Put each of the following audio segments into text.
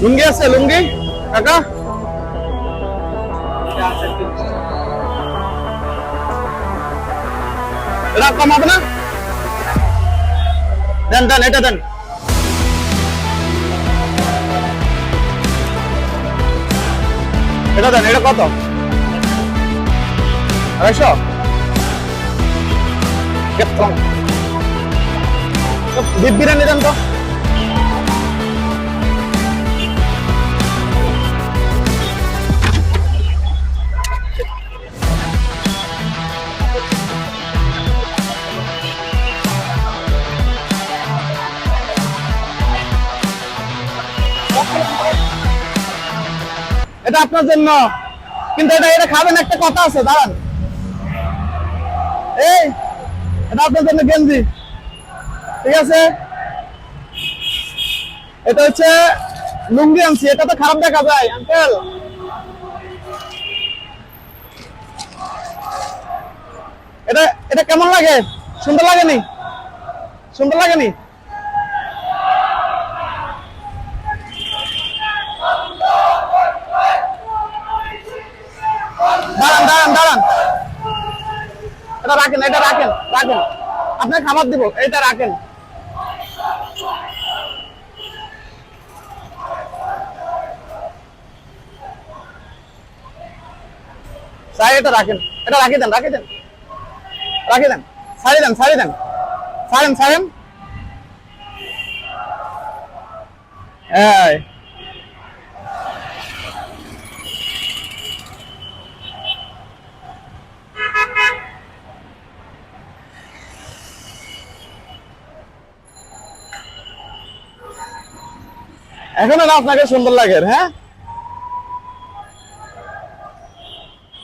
লুঙ্গি আছে লুঙ্গি কাকা এটা কম হবে না দেন দেন এটা দেন এটা দেন এটা কত 250 বিফ বিরিয়ানি দেন তো এটা আপনার জন্য কিন্তু এটা খাবেন একটা কথা আছে দাঁড়ান এই এটা আপনার জন্য গেঞ্জি ঠিক আছে এটা হচ্ছে লুঙ্গি আনছি এটা তো খারাপ দেখা যায় আঙ্কেল এটা এটা কেমন লাগে সুন্দর লাগেনি দাঁড়ান এটা রাখেন আপনার খাবার দিব এটা রাখেন এটা রাখেন এটা রাখি দেন ছাড়েন এই এখন না আপনাকে সুন্দর লাগে হ্যাঁ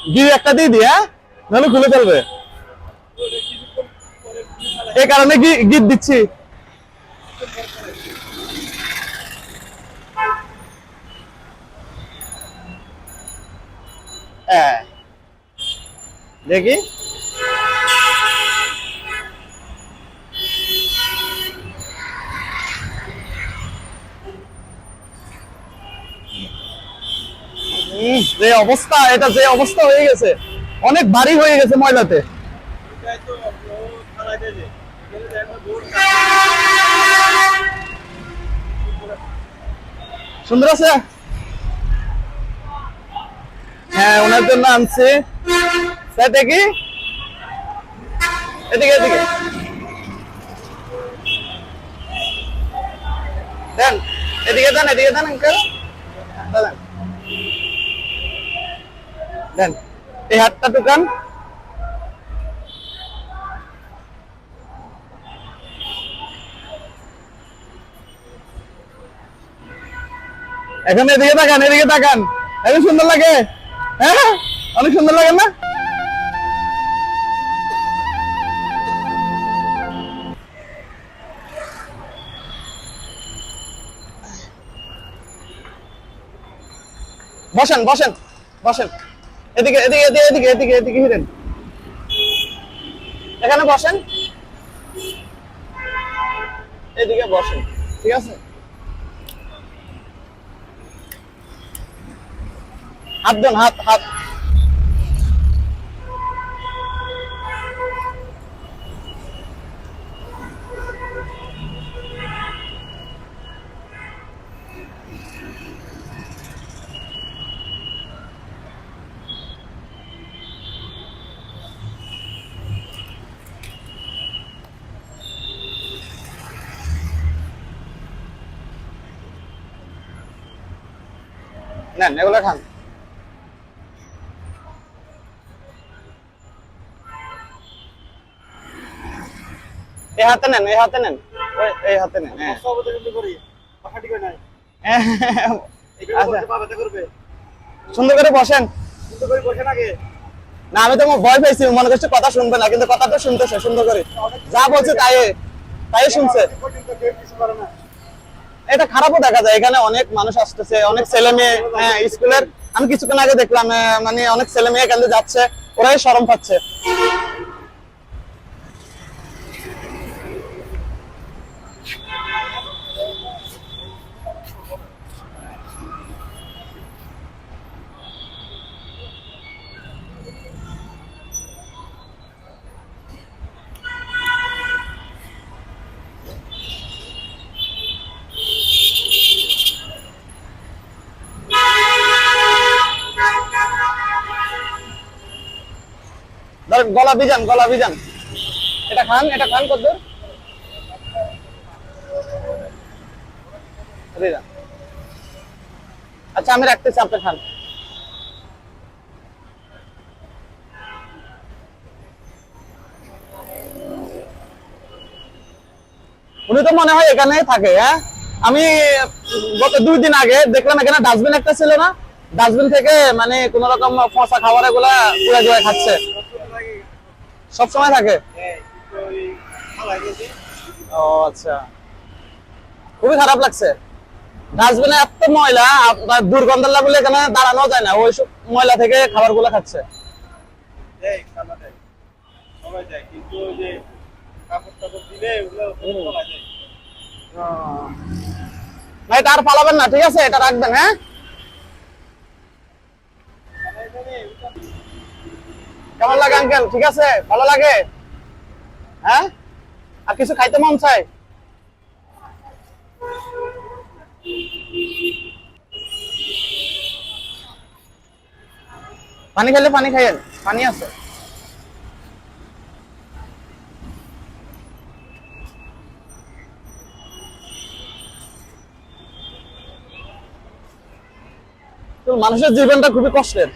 গিয়ে একটা দিয়ে দি হ্যাঁ নাহলে খুলে ফেলবে এই কারণে গিফট দিচ্ছি দেখি যে অবস্থা এটা যে অবস্থা হয়ে গেছে অনেক ভারী হয়ে গেছে ময়লাতে সুন্দর আছে হ্যাঁ ওনার জন্য আনছি সেটা কি এদিকে দেন আঙ্কেল দেন এই হাতটা টুকান এখন এদিকে তাকান এত সুন্দর লাগে হ্যাঁ অনেক সুন্দর লাগে না বসেন এদিকে হিরেন এখানে বসেন এদিকে বসেন ঠিক আছে হাত দেন হাত নেন এগুলো খান এই হাতে নেন এই হাতে নেন সুন্দর করে বসেন না আমি তো ভয় পেয়েছি মনে করছি কথা শুনবে না কিন্তু কথাটা শুনতেছে সুন্দর করে যা বলছে তাই শুনছে এটা খারাপও দেখা যায় এখানে অনেক মানুষ আসতেছে অনেক ছেলে মেয়ে স্কুলের আমি কিছুক্ষণ আগে দেখলাম মানে অনেক ছেলে মেয়ে এখানে যাচ্ছে ওরাই শরম পাচ্ছে গলা বিজান এটা খান কদ্দুর আচ্ছা আমি রাখতেছি, আপনি খান। উনি তো মনে হয় এখানেই থাকে। হ্যাঁ, আমি গত 2 দিন আগে দেখলাম এখানে ডাস্টবিন একটা ছিল না, ডাস্টবিন থেকে মানে কোন রকম ফসা খাবার এগুলা পুরা জয় খাচ্ছে। সব সময় থাকে? ও আচ্ছা, খুবই খারাপ লাগছে। ডাস্টবিনে এত ময়লা, আপনার দুর্গন্ধ লাগলে এখানে দাঁড়ানো যায় না, ওই সব ময়লা থেকে খাবার গুলো খাচ্ছে। না এটা আর পালাবেন না, ঠিক আছে, এটা রাখবেন। হ্যাঁ, কেমন লাগে আঙ্কেল? ঠিক আছে, ভালো লাগে? হ্যাঁ, আর কিছু খাইতে মন চাই? পানি খেলে পানি খাইয়েন, পানি আছে। তো মানুষের জীবনটা খুবই কষ্টের।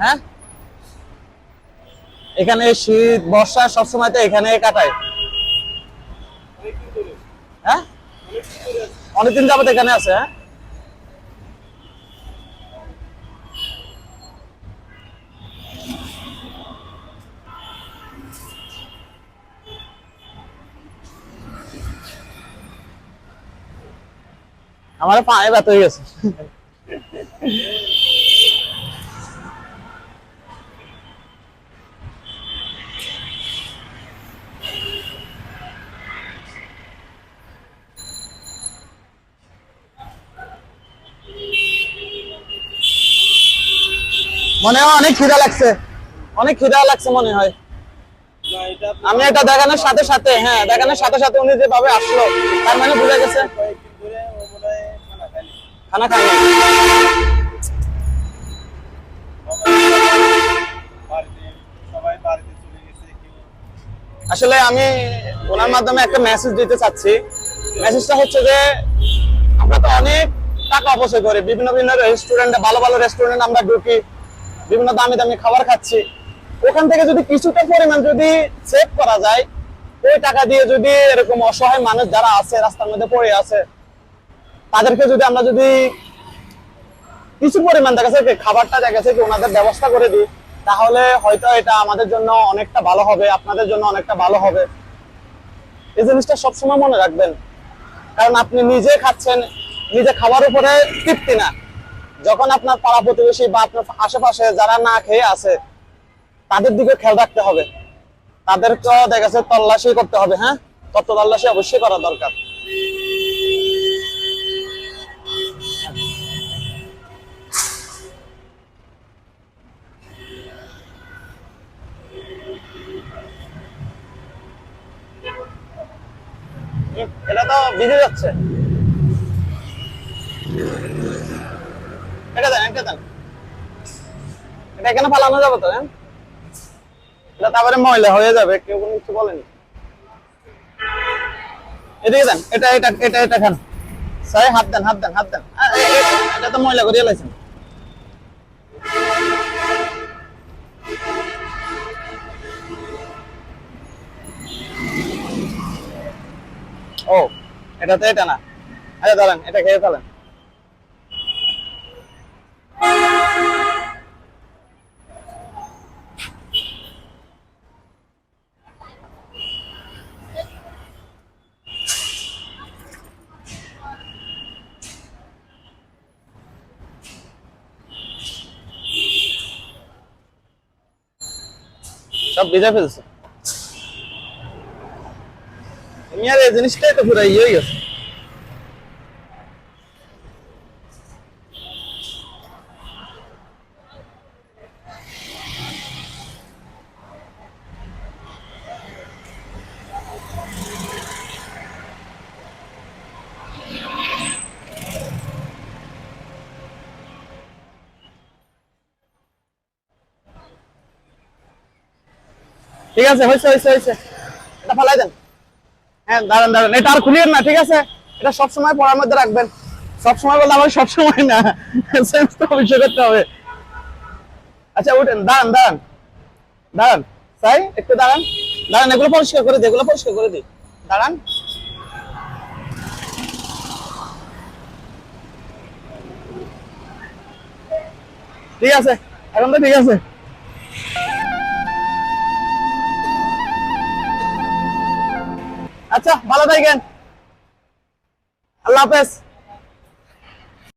হ্যাঁ, এখানে শীত বর্ষা সবসময় তো এখানে কাটায়। হ্যাঁ, অনেকদিন যাবত এখানে আছে। হ্যাঁ, আমার পায়ে ব্যথা হয়ে গেছে। মনে হয় অনেক খিদা লাগছে, অনেক খিদা লাগছে মনে হয়। আমি এটা দেখানোর সাথে সাথে, হ্যাঁ দেখানোর সাথে সাথে উনি যেভাবে আসলো, তার মানে বুঝে গেছে খানা খায়নি। আসলে আমি ওনার মাধ্যমে একটা মেসেজ দিতে চাচ্ছি। মেসেজটা হচ্ছে যে আমরা তো অনেক টাকা অপচয় করি, বিভিন্ন বিভিন্ন রেস্টুরেন্টে, ভালো ভালো রেস্টুরেন্টে আমরা ঢুকি, বিভিন্ন দামি দামি খাবার খাচ্ছি। ওখান থেকে যদি কিছুটা পরিমাণ যদি সেভ করা যায়, ওই টাকা দিয়ে যদি এরকম অসহায় মানুষ যারা আছে রাস্তার মধ্যে পড়ে আছে, তাদেরকে যদি আমরা যদি কিছু পরিমাণ দেখা যাচ্ছে খাবারটা দেখা যাচ্ছে কি ওনাদের ব্যবস্থা করে দিই, তাহলে হয়তো এটা আমাদের জন্য অনেকটা ভালো হবে, আপনাদের জন্য অনেকটা ভালো হবে। এই জিনিসটা সবসময় মনে রাখবেন, কারণ আপনি নিজে খাচ্ছেন, নিজে খাবার উপরে তৃপ্তি না, যখন আপনার পাড়া প্রতিবেশী বা আপনার আশেপাশে যারা না খেয়ে আছে তাদের দিকে খেয়াল রাখতে হবে, তাদেরকে দেখা যাচ্ছে তল্লাশি করতে হবে। হ্যাঁ, তথ্য তল্লাশি অবশ্যই করা দরকার। এটা তো ভিজে যাচ্ছে, এটা দেন, এটা দেন, এটা এখানে ফালানো যাবে তো? হ্যাঁ, এটা তারপরে ময়লা হয়ে যাবে, কেউ কোনো কিছু বলেনি। এদিকে দেন, এটা এটা এটা এটা খান, সাই হাত দেন, হাত দেন, হাত দেন। এটা তো ময়লা করিয়ে লাইছেন। ও, এটা তো এটা না। আচ্ছা দাঁড়ান, এটা খেয়ে ফেলেন। সব ভিজে ফেলছে। মিয়ার এই জিনিসটাই তো পুরো ইয়ে হয়ে গেছে। ঠিক আছে, হয়েছে হয়েছে হয়েছে, এটা ফালাই দেন। হ্যাঁ দাঁড়ান দাঁড়ান, এটা আর খুলিয়েন না, ঠিক আছে? এটা সবসময় পড়ার মধ্যে রাখবেন। সবসময় বলতে আমার সবসময় না, সেন্স তো অবশ্যই করতে হবে। আচ্ছা উঠেন, দাঁড়ান দাঁড়ান দাঁড়ান, তাই একটু দাঁড়ান দাঁড়ান, এগুলো পরিষ্কার করে দিই, এগুলো পরিষ্কার করে দিই, দাঁড়ান। ঠিক আছে, এখন তো ঠিক আছে। আচ্ছা ভালো থাকেন, আল্লাহ হাফেজ।